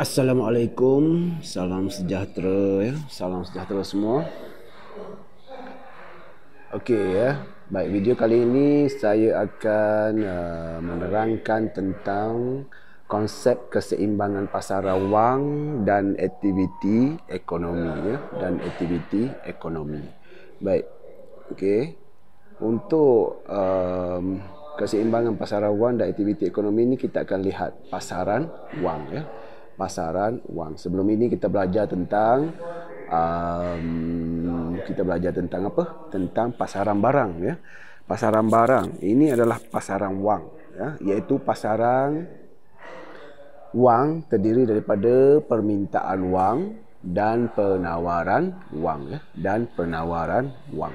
Assalamualaikum, salam sejahtera ya, salam sejahtera semua. Okey ya, baik, video kali ini saya akan menerangkan tentang konsep keseimbangan pasaran wang dan aktiviti ekonomi ya, dan aktiviti ekonomi. Baik, okey. Untuk keseimbangan pasaran wang dan aktiviti ekonomi ini kita akan lihat pasaran wang ya. Pasaran wang. Sebelum ini kita belajar tentang apa? Tentang pasaran barang ya. Pasaran barang ini adalah pasaran wang ya, iaitu pasaran wang terdiri daripada permintaan wang dan penawaran wang ya, dan penawaran wang.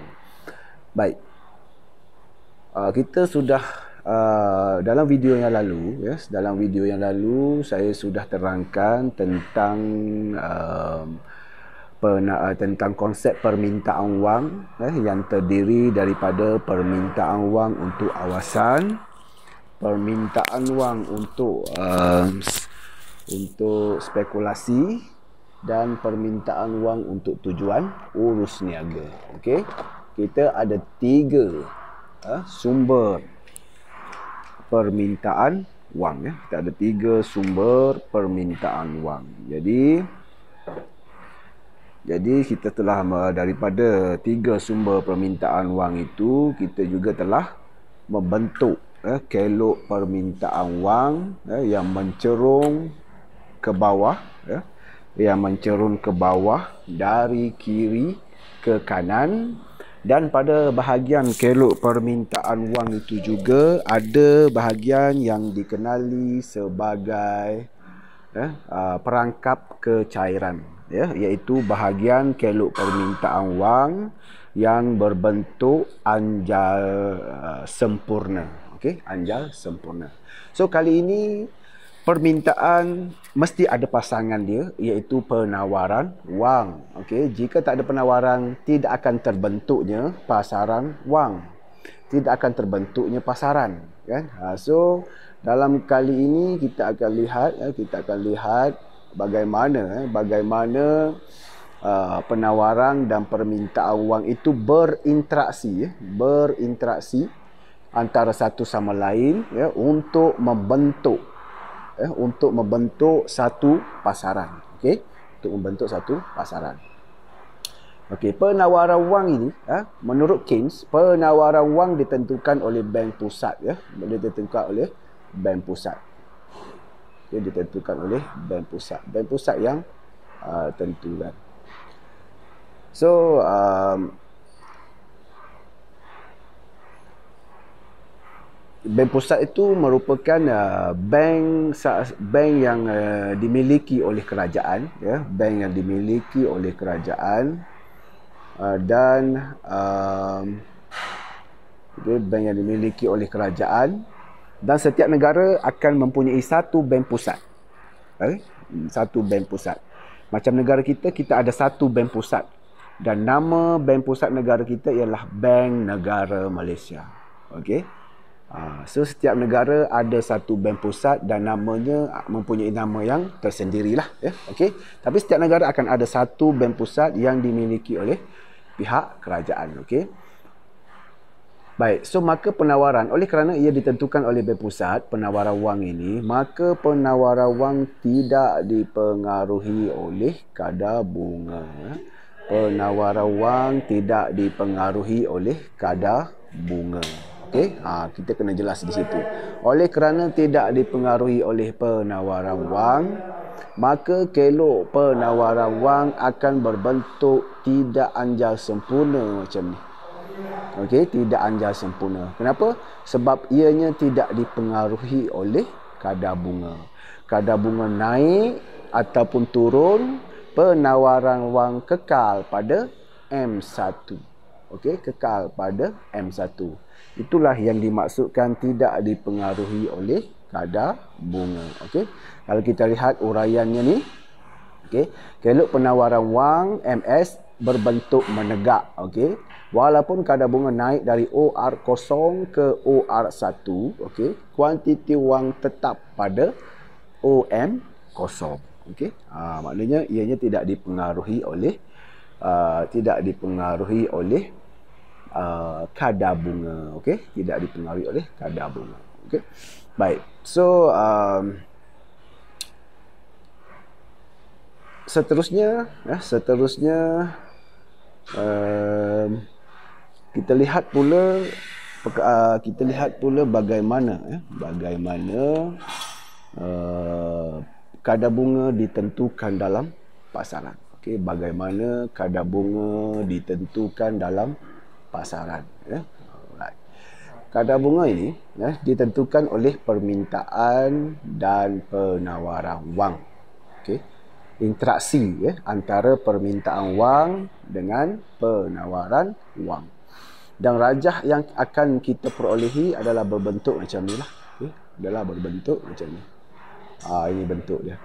Baik. Kita sudah dalam video yang lalu saya sudah terangkan tentang tentang konsep permintaan wang yang terdiri daripada permintaan wang untuk awasan, permintaan wang untuk spekulasi, dan permintaan wang untuk tujuan urus niaga. Okey, kita ada 3 sumber permintaan wang ya. Kita ada 3 sumber permintaan wang. Jadi kita telah daripada 3 sumber permintaan wang itu, kita juga telah membentuk kelok permintaan wang yang mencerung ke bawah ya, dari kiri ke kanan. Dan pada bahagian kelok permintaan wang itu juga ada bahagian yang dikenali sebagai perangkap kecairan ya, iaitu bahagian kelok permintaan wang yang berbentuk anjal sempurna. Okey, anjal sempurna. So kali ini permintaan mesti ada pasangan dia, iaitu penawaran wang. Okey, jika tak ada penawaran, tidak akan terbentuknya pasaran wang. Tidak akan terbentuknya pasaran, kan? So dalam kali ini kita akan lihat bagaimana penawaran dan permintaan wang itu berinteraksi antara satu sama lain ya, untuk membentuk satu pasaran. Okey, untuk membentuk satu pasaran. Okey, penawaran wang ini menurut Keynes, penawaran wang ditentukan oleh bank pusat ya, ditentukan oleh bank pusat. Okey, ditentukan oleh bank pusat. Bank pusat yang tentukan. So bank pusat itu merupakan bank yang dimiliki oleh kerajaan ya, bank yang dimiliki oleh kerajaan dan bank yang dimiliki oleh kerajaan, dan setiap negara akan mempunyai satu bank pusat. Satu bank pusat. Macam negara kita ada satu bank pusat, dan nama bank pusat negara kita ialah Bank Negara Malaysia. Okey. So setiap negara ada satu bank pusat dan namanya mempunyai nama yang tersendirilah ya. Okey. Tapi setiap negara akan ada satu bank pusat yang dimiliki oleh pihak kerajaan. Okey. Baik, so maka penawaran, oleh kerana ia ditentukan oleh bank pusat, penawaran wang ini, maka penawaran wang tidak dipengaruhi oleh kadar bunga. Penawaran wang tidak dipengaruhi oleh kadar bunga. Okey, kita kena jelas di situ. Oleh kerana tidak dipengaruhi oleh penawaran wang, maka kelok penawaran wang akan berbentuk tidak anjal sempurna macam ni. Okey, tidak anjal sempurna. Kenapa? Sebab ianya tidak dipengaruhi oleh kadar bunga. Kadar bunga naik ataupun turun, penawaran wang kekal pada M1. Okey, kekal pada M1. Itulah yang dimaksudkan tidak dipengaruhi oleh kadar bunga. Okey. Kalau kita lihat uraiannya ni, okey, kelok penawaran wang MS berbentuk menegak. Okey. Walaupun kadar bunga naik dari OR0 ke OR1, okey, kuantiti wang tetap pada OM0. Okey. Maknanya ianya tidak dipengaruhi oleh kadar bunga. Okey, tidak dipengaruhi oleh kadar bunga. Okey. Baik. So seterusnya kita lihat pula bagaimana kadar bunga ditentukan dalam pasaran. Okey, bagaimana kadar bunga ditentukan dalam pasaran, ya. Alright. Kadar bunga ini ditentukan oleh permintaan dan penawaran wang. Okey. Interaksi antara permintaan wang dengan penawaran wang. Dan rajah yang akan kita perolehi adalah berbentuk macam ni lah. Okay. Adalah berbentuk macam ni. Ini bentuk dia.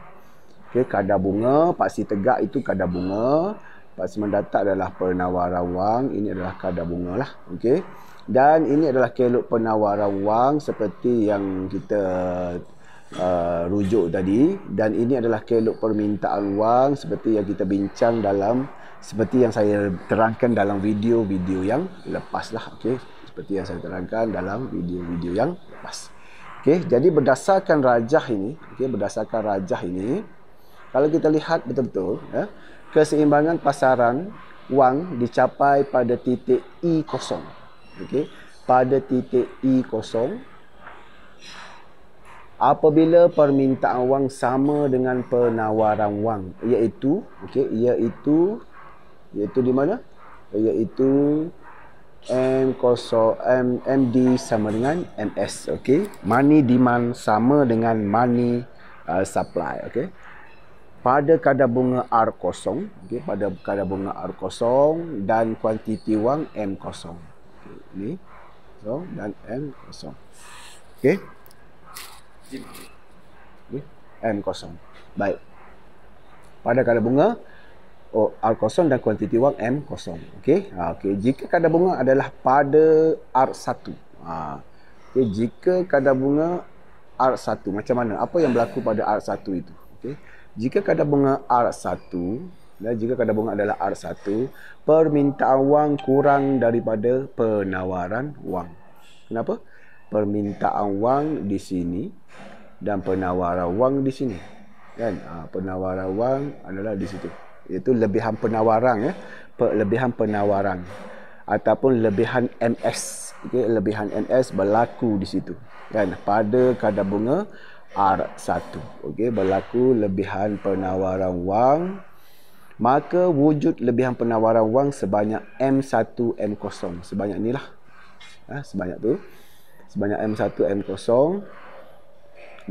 Okay. Kadar bunga, paksi tegak itu kadar bunga. Paksi mendatar adalah penawaran wang. Ini adalah kadar bunga lah. Okay. Dan ini adalah kelok penawaran wang seperti yang kita rujuk tadi. Dan ini adalah kelok permintaan wang seperti yang kita bincang seperti yang saya terangkan dalam video-video yang lepas lah. Okay. Seperti yang saya terangkan dalam video-video yang lepas. Okay. Jadi berdasarkan rajah ini, kalau kita lihat betul-betul, keseimbangan pasaran wang dicapai pada titik E0. Okay. Pada titik E0, apabila permintaan wang sama dengan penawaran wang, iaitu di mana? Iaitu MD sama dengan MS. Okey. Money demand sama dengan money supply. Okey. Pada kadar bunga R0, pada kadar bunga R0 dan kuantiti wang M0. Okey, ini dan M0. Okey. M0. Baik. Pada kadar bunga R0 dan kuantiti wang M0. Okey. Okey, jika kadar bunga adalah pada R1. Okey, jika kadar bunga R1, macam mana? Apa yang berlaku pada R1 itu? Okey. Jika kadar bunga R1 dan jika kadar bunga adalah R1, permintaan wang kurang daripada penawaran wang. Kenapa? Permintaan wang di sini dan penawaran wang di sini. Kan? Penawaran wang adalah di situ. Iaitu lebihan penawaran, lebihan penawaran ataupun lebihan MS. Okey, lebihan MS berlaku di situ. Kan? Pada kadar bunga R1. Okey, berlaku lebihan penawaran wang, maka wujud lebihan penawaran wang sebanyak M1 M0. Sebanyak inilah. Sebanyak tu. Sebanyak M1 M0.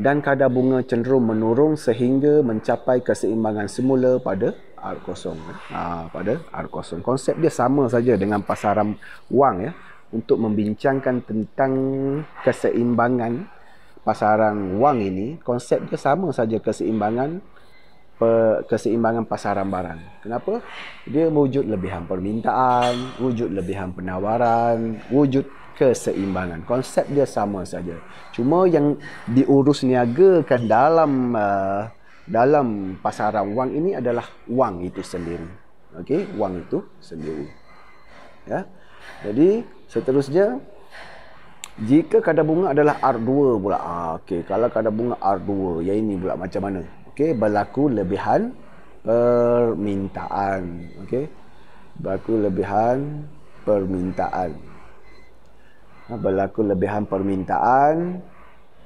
Dan kadar bunga cenderung menurun sehingga mencapai keseimbangan semula pada R0. Pada R0. Konsep dia sama saja dengan pasaran wang, untuk membincangkan tentang keseimbangan pasaran wang ini. Konsep dia sama saja, keseimbangan pasaran barang. Kenapa? Dia wujud lebihan permintaan, wujud lebihan penawaran, wujud keseimbangan. Konsep dia sama saja. Cuma yang diurus niagakan dalam pasaran wang ini adalah wang itu sendiri. Okey, wang itu sendiri. Ya. Jadi seterusnya, jika kadar bunga adalah R2 pula. Okey, kalau kadar bunga R2, yang ini pula macam mana? Okey, berlaku lebihan permintaan. Okey. Berlaku lebihan permintaan. Berlaku lebihan permintaan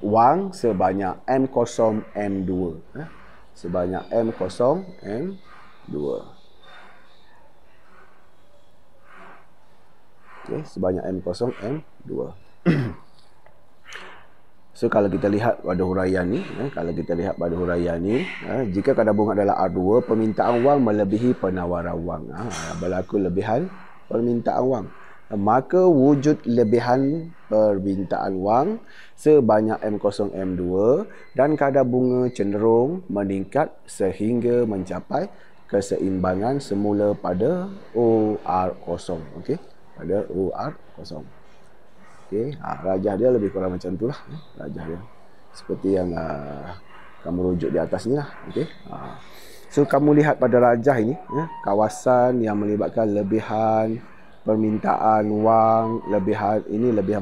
wang sebanyak M0 M2. Sebanyak M0 M2. Okey, sebanyak M0 M2. So kalau kita lihat pada huraian ni, jika kadar bunga adalah R2, permintaan wang melebihi penawaran wang. Berlaku lebihan permintaan wang. Maka wujud lebihan permintaan wang sebanyak M0 M2 dan kadar bunga cenderung meningkat sehingga mencapai keseimbangan semula pada OR0. Okey, pada OR0. Okey, rajah dia lebih kurang macam itulah, rajah dia. Seperti yang Kamu rujuk di atas ni lah. Okey. So kamu lihat pada rajah ini, kawasan yang melibatkan lebihan permintaan wang, lebihan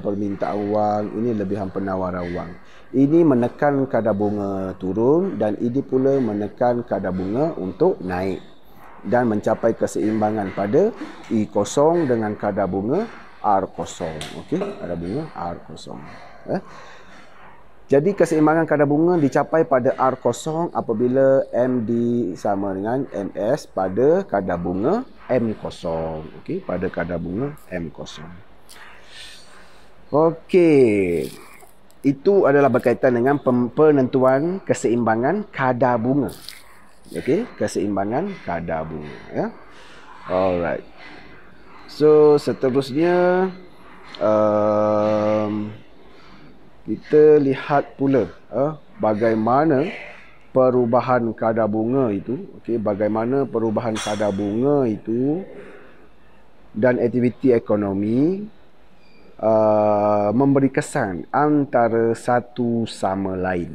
permintaan wang, ini lebihan penawaran wang. Ini menekan kadar bunga turun dan ini pula menekan kadar bunga untuk naik dan mencapai keseimbangan pada I0 dengan kadar bunga R0. Okey, kadar bunga R0. Jadi keseimbangan kadar bunga dicapai pada R0 apabila MD sama dengan MS pada kadar bunga M0. Okey, pada kadar bunga M0. Okey. Itu adalah berkaitan dengan penentuan keseimbangan kadar bunga. Okey, keseimbangan kadar bunga, ya. Alright. So, seterusnya kita lihat pula bagaimana perubahan kadar bunga itu, okey, bagaimana perubahan kadar bunga itu dan aktiviti ekonomi memberi kesan antara satu sama lain.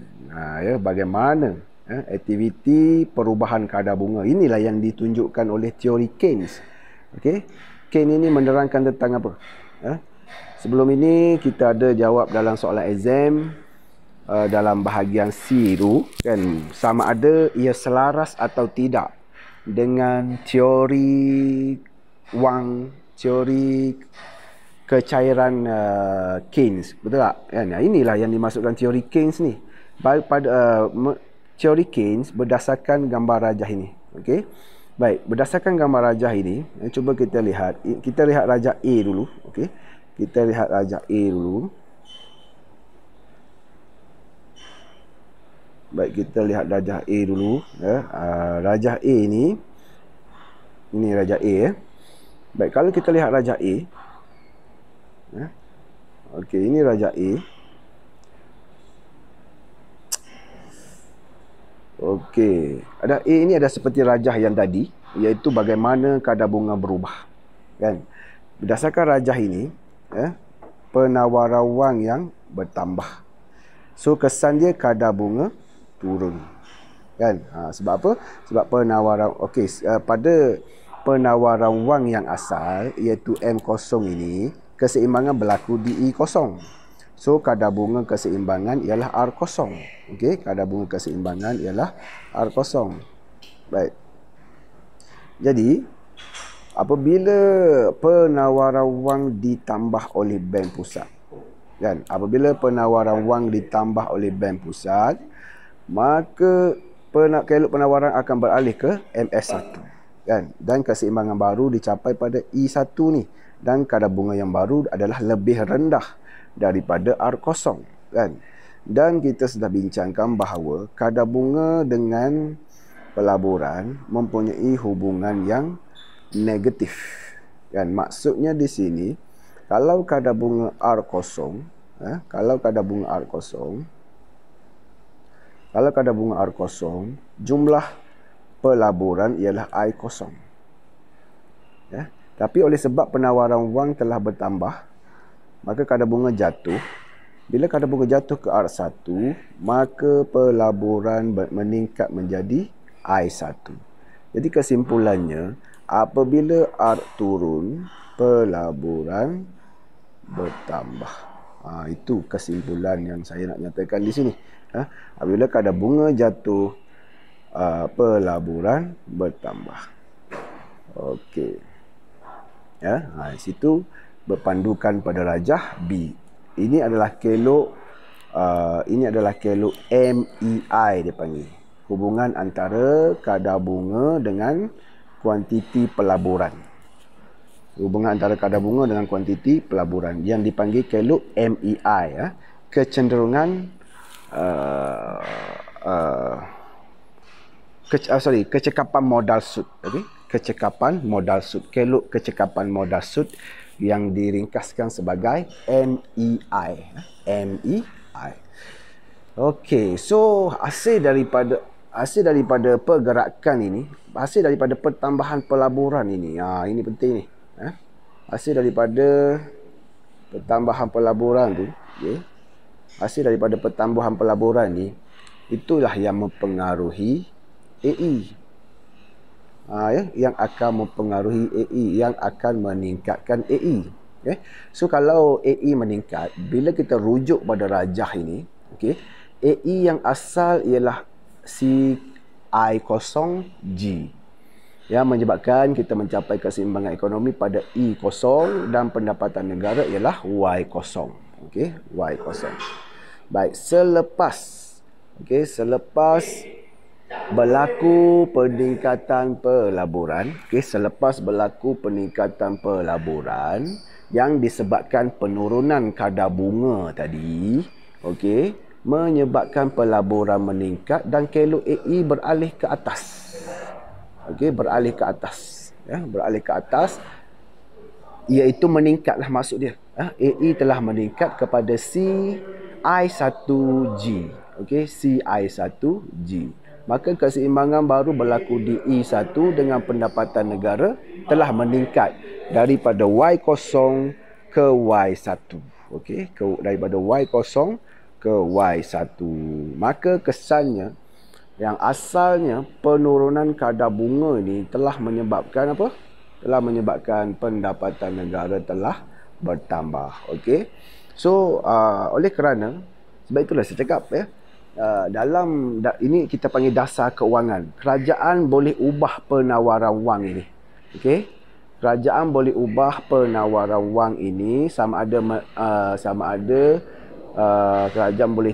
Bagaimana aktiviti perubahan kadar bunga. Inilah yang ditunjukkan oleh teori Keynes. Okey, Keynes ini menerangkan tentang apa? Sebelum ini kita ada jawab dalam soalan exam dalam bahagian C itu kan, sama ada ia selaras atau tidak dengan teori wang, teori kecairan Keynes, betul tak? Inilah yang dimasukkan teori Keynes ni. Pada teori Keynes berdasarkan gambar rajah ini. Okey. Baik, berdasarkan gambar rajah ini, cuba kita lihat. Kita lihat rajah A dulu, okey. Kita lihat rajah A dulu. Baik, kita lihat rajah A dulu, rajah A ini rajah A, Baik, kalau kita lihat rajah A, okey, ini rajah A. Okey, ada A ini ada seperti rajah yang tadi, iaitu bagaimana kadar bunga berubah. Kan? Berdasarkan rajah ini, penawaran wang yang bertambah. So kesan dia kadar bunga turun. Kan? Sebab apa? Sebab penawaran pada penawaran wang yang asal iaitu M0 ini, keseimbangan berlaku di I0. So kadar bunga keseimbangan ialah R0. Okey, kadar bunga keseimbangan ialah R0. Baik. Jadi apabila penawaran wang ditambah oleh bank pusat, kan? Apabila penawaran wang ditambah oleh bank pusat, maka kelok penawaran akan beralih ke MS1, kan? Dan keseimbangan baru dicapai pada I1 ni, dan kadar bunga yang baru adalah lebih rendah daripada R0, kan? Dan kita sudah bincangkan bahawa kadar bunga dengan pelaburan mempunyai hubungan yang negatif, kan? Maksudnya di sini, kalau kadar bunga R0, jumlah pelaburan ialah I0. Tapi oleh sebab penawaran wang telah bertambah, maka kadar bunga jatuh. Bila kadar bunga jatuh ke R1, maka pelaburan meningkat menjadi I1. Jadi kesimpulannya, apabila R turun, pelaburan bertambah. Itu kesimpulan yang saya nak nyatakan di sini. Apabila kadar bunga jatuh, pelaburan bertambah. Okey. Di situ berpandukan pada rajah B. Ini adalah kelok MEI dia panggil. Hubungan antara kadar bunga dengan kuantiti pelaburan. Hubungan antara kadar bunga dengan kuantiti pelaburan yang dipanggil kelok MEI, kecenderungan kecekapan modal sud. Okey, kecekapan modal sud. Kelok kecekapan modal sud yang diringkaskan sebagai MEI. MEI. Okey, so hasil daripada pergerakan ini, hasil daripada pertambahan pelaburan ini, ini penting ni. Hasil daripada pertambahan pelaburan tu, hasil daripada pertambahan pelaburan ni, itulah yang mempengaruhi AE. Yang akan mempengaruhi AE, yang akan meningkatkan AE. Okay. So kalau AE meningkat, bila kita rujuk pada rajah ini, okay, AE yang asal ialah CI0G, yang menyebabkan kita mencapai keseimbangan ekonomi pada E0 dan pendapatan negara ialah Y0. Okay, Y0. Baik, selepas berlaku peningkatan pelaburan, selepas berlaku peningkatan pelaburan yang disebabkan penurunan kadar bunga tadi, menyebabkan pelaburan meningkat dan kelo AE beralih ke atas. Beralih ke atas. Beralih ke atas, iaitu meningkatlah maksud dia. AE telah meningkat kepada CI1G. CI1G. Maka keseimbangan baru berlaku di E1 dengan pendapatan negara telah meningkat daripada Y0 ke Y1. Daripada Y0 ke Y1. Maka kesannya yang asalnya penurunan kadar bunga ini telah menyebabkan apa? Telah menyebabkan pendapatan negara telah bertambah. So oleh kerana sebab itulah saya cakap dalam ini kita panggil dasar keuangan. Kerajaan boleh ubah penawaran wang ini. Kerajaan boleh ubah penawaran wang ini sama ada kerajaan boleh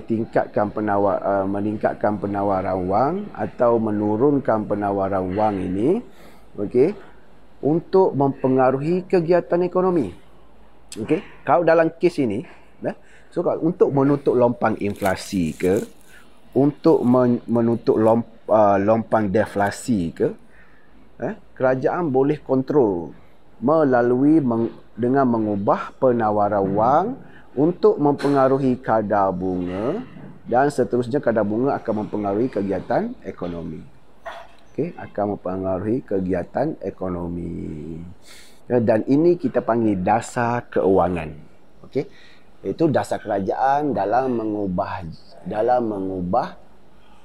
meningkatkan penawaran wang atau menurunkan penawaran wang ini, untuk mempengaruhi kegiatan ekonomi. Kalau dalam kes ini, so untuk menutup lompang inflasi ke, untuk menutup lompang deflasi ke, kerajaan boleh kontrol melalui dengan mengubah penawaran wang untuk mempengaruhi kadar bunga, dan seterusnya kadar bunga akan mempengaruhi kegiatan ekonomi. Akan mempengaruhi kegiatan ekonomi. Dan ini kita panggil dasar keuangan. Itu dasar kerajaan dalam mengubah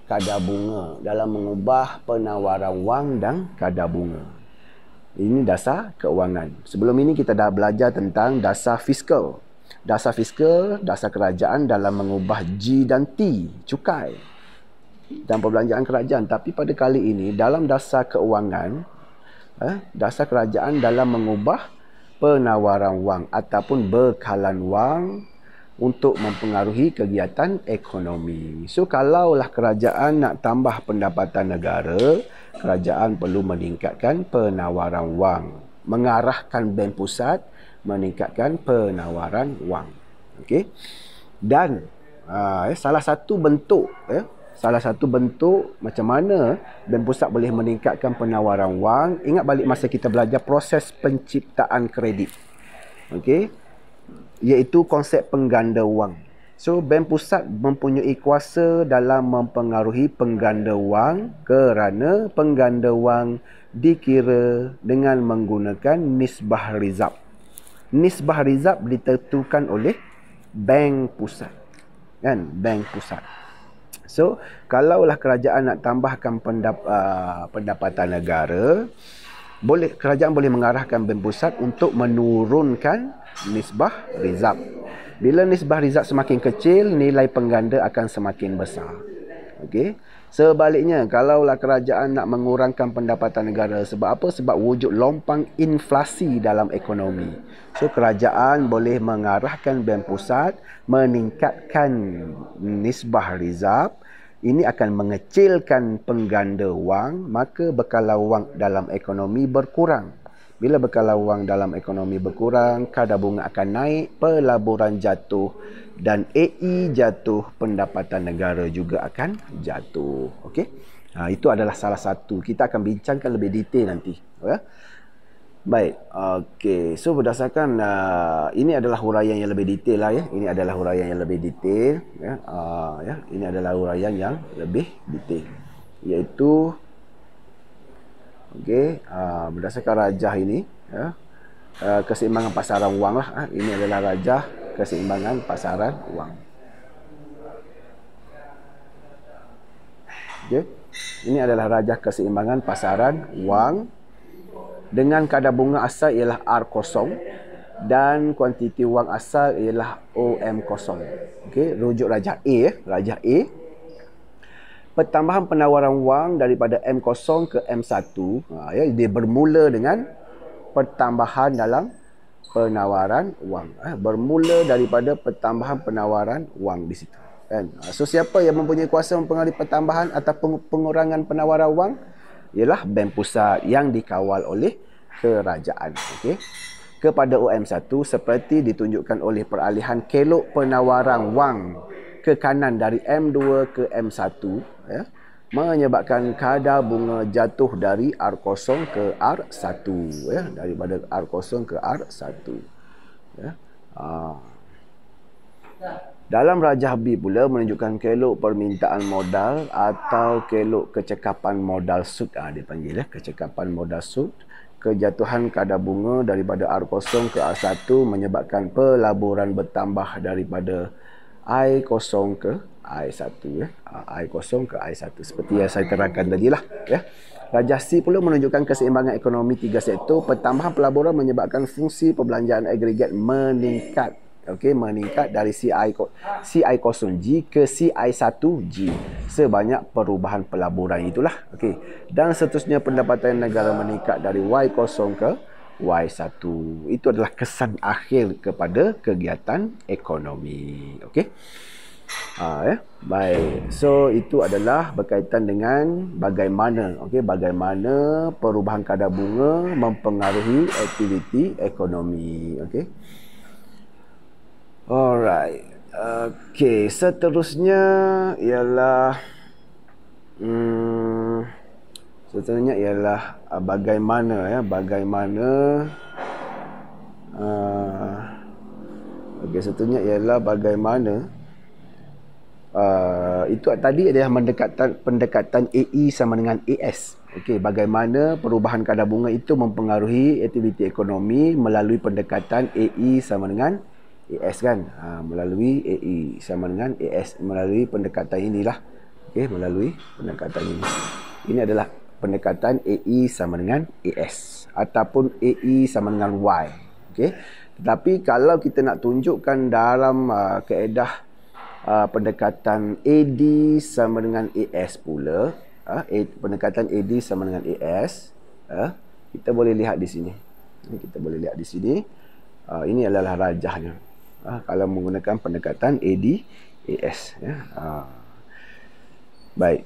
kadar bunga, dalam mengubah penawaran wang dan kadar bunga. Ini dasar keuangan. Sebelum ini kita dah belajar tentang dasar fiskal. Dasar fiskal, dasar kerajaan dalam mengubah G dan T, cukai dan perbelanjaan kerajaan. Tapi pada kali ini dalam dasar keuangan, dasar kerajaan dalam mengubah penawaran wang ataupun bekalan wang untuk mempengaruhi kegiatan ekonomi. So kalaulah kerajaan nak tambah pendapatan negara, kerajaan perlu meningkatkan penawaran wang, mengarahkan Bank Pusat meningkatkan penawaran wang. Dan salah satu bentuk macam mana Bank Pusat boleh meningkatkan penawaran wang, ingat balik masa kita belajar proses penciptaan kredit, iaitu konsep pengganda wang. So Bank Pusat mempunyai kuasa dalam mempengaruhi pengganda wang kerana pengganda wang dikira dengan menggunakan nisbah rizab. Nisbah rizab ditentukan oleh Bank Pusat, Bank Pusat. So kalaulah kerajaan nak tambahkan pendapatan negara, kerajaan boleh mengarahkan Bank Pusat untuk menurunkan nisbah rizab. Bila nisbah rizab semakin kecil, nilai pengganda akan semakin besar. Sebaliknya, kalaulah kerajaan nak mengurangkan pendapatan negara, sebab apa? Sebab wujud lompang inflasi dalam ekonomi. So kerajaan boleh mengarahkan Bank Pusat meningkatkan nisbah rizab. Ini akan mengecilkan pengganda wang, maka bekalan wang dalam ekonomi berkurang. Bila bekalan wang dalam ekonomi berkurang, kadar bunga akan naik, pelaburan jatuh dan AE jatuh, pendapatan negara juga akan jatuh. Itu adalah salah satu. Kita akan bincangkan lebih detail nanti. Baik. So berdasarkan ini adalah huraian yang lebih detail lah. Ini adalah huraian yang lebih detail. Ini adalah huraian yang lebih detail. Iaitu berdasarkan rajah ini, keseimbangan pasaran wang lah. Ini adalah rajah keseimbangan pasaran wang. Okay. Ini adalah rajah keseimbangan pasaran wang dengan kadar bunga asal ialah R0 dan kuantiti wang asal ialah OM0. Okey, rujuk rajah A, rajah A. Pertambahan penawaran wang daripada M0 ke M1, ya, dia bermula dengan pertambahan dalam penawaran wang. Bermula daripada pertambahan penawaran wang di situ. Kan? So siapa yang mempunyai kuasa mempengaruhi pertambahan atau pengurangan penawaran wang? Ialah Bank Pusat yang dikawal oleh kerajaan. Okey. Kepada OM1 seperti ditunjukkan oleh peralihan kelok penawaran wang ke kanan dari M2 ke M1, ya, menyebabkan kadar bunga jatuh dari R0 ke R1, ya, daripada R0 ke R1, ya. Dalam rajah B pula menunjukkan kelok permintaan modal atau kelok kecekapan modal sud, dia panggil, kecekapan modal sud. Kejatuhan kadar bunga daripada R0 ke R1 menyebabkan pelaburan bertambah daripada I0 ke I1, ya. I0 ke I1 seperti yang saya terangkan tadi lah, ya. Rajah C pula menunjukkan keseimbangan ekonomi tiga sektor. Pertambahan pelaburan menyebabkan fungsi perbelanjaan agregat meningkat. Okey, meningkat dari CI0G ke CI1G sebanyak perubahan pelaburan itulah. Okey. Dan seterusnya pendapatan negara meningkat dari Y0 ke Y1. Itu adalah kesan akhir kepada kegiatan ekonomi. Okey. Ya. Baik. So itu adalah berkaitan dengan bagaimana, okey, bagaimana perubahan kadar bunga mempengaruhi aktiviti ekonomi. Okey. Alright. Okey, seterusnya ialah bagaimana, ya, bagaimana okey, seterusnya ialah bagaimana itu tadi adalah pendekatan AE sama dengan AS. Okey, bagaimana perubahan kadar bunga itu mempengaruhi aktiviti ekonomi melalui pendekatan AE sama dengan AS, kan. Melalui AE sama dengan AS, melalui pendekatan inilah. Okey, melalui pendekatan ini. Ini adalah pendekatan AE sama dengan AS ataupun AE sama dengan Y. Okey. Tetapi kalau kita nak tunjukkan dalam kaedah pendekatan AD sama dengan AS pula, pendekatan AD sama dengan AS, kita boleh lihat di sini. Kita boleh lihat di sini. Ini adalah rajahnya. Kalau menggunakan pendekatan AD-AS, ya. Baik.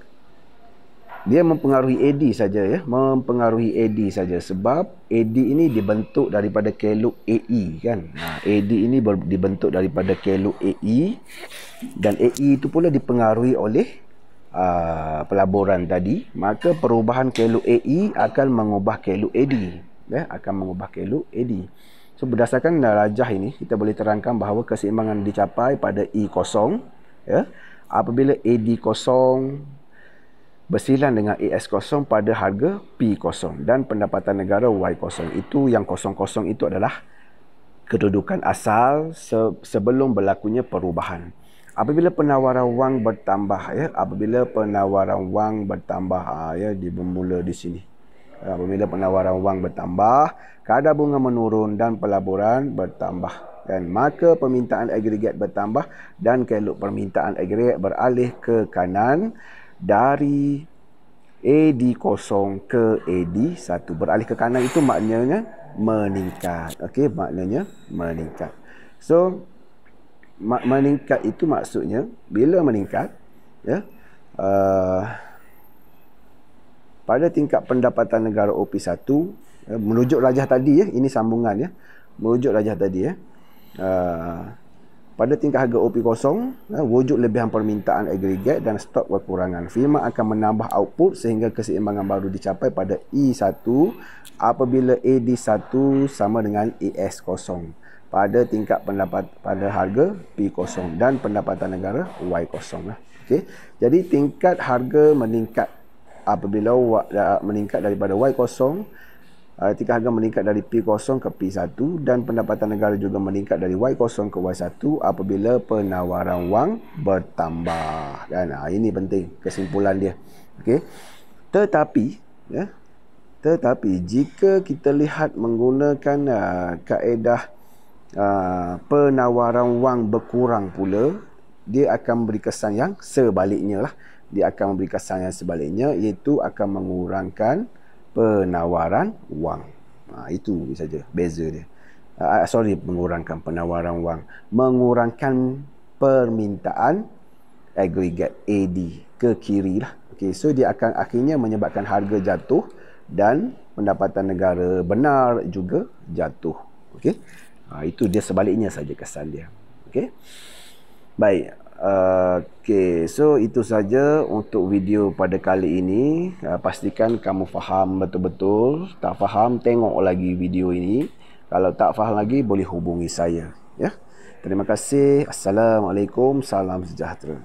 Dia mempengaruhi AD saja, ya. Mempengaruhi AD saja sebab AD ini dibentuk daripada kelok AE, kan. AD ini dibentuk daripada kelok AE dan AE itu pula dipengaruhi oleh pelaburan tadi. Maka perubahan kelok AE akan mengubah kelok AD, ya, akan mengubah kelok AD. So berdasarkan rajah ini kita boleh terangkan bahawa keseimbangan dicapai pada E0, ya, apabila AD0 bersilang dengan AS0 pada harga P0 dan pendapatan negara Y0. Itu yang 00 itu adalah kedudukan asal sebelum berlakunya perubahan. Apabila penawaran wang bertambah, ya, apabila penawaran wang bertambah, ya, bermula di sini. Apabila penawaran wang bertambah, kadar bunga menurun dan pelaburan bertambah, dan maka permintaan agregat bertambah dan kelok permintaan agregat beralih ke kanan dari AD0 ke AD1. Beralih ke kanan itu maknanya meningkat. Okey, maknanya meningkat. So meningkat itu maksudnya bila meningkat, ya, pada tingkat pendapatan negara OP1, merujuk rajah tadi, ya, ini sambungan, ya, merujuk rajah tadi, ya, pada tingkat harga OP0, wujud lebihan permintaan agregat dan stok kekurangan. Firma akan menambah output sehingga keseimbangan baru dicapai pada E1 apabila AD1 sama dengan AS0 pada tingkat pada harga P0 dan pendapatan negara Y0. Okey. Jadi tingkat harga meningkat apabila meningkat daripada Y0 Ketika harga meningkat dari P0 ke P1 dan pendapatan negara juga meningkat dari Y0 ke Y1 apabila penawaran wang bertambah. Dan ini penting kesimpulan dia. Okey. Tetapi ya, jika kita lihat menggunakan kaedah penawaran wang berkurang pula, dia akan memberi kesan yang sebaliknya lah. Dia akan memberi kesan yang sebaliknya, iaitu akan mengurangkan penawaran wang. Itu saja beza dia. Mengurangkan penawaran wang, mengurangkan permintaan agregat AD ke kiri lah. Okay, so dia akan akhirnya menyebabkan harga jatuh dan pendapatan negara benar juga jatuh. Okey. Itu dia sebaliknya saja kesan dia. Okey. Baik. Okey, so itu saja untuk video pada kali ini. Pastikan kamu faham betul-betul. Tak faham, tengok lagi video ini. Kalau tak faham lagi, boleh hubungi saya. Ya. Terima kasih. Assalamualaikum. Salam sejahtera.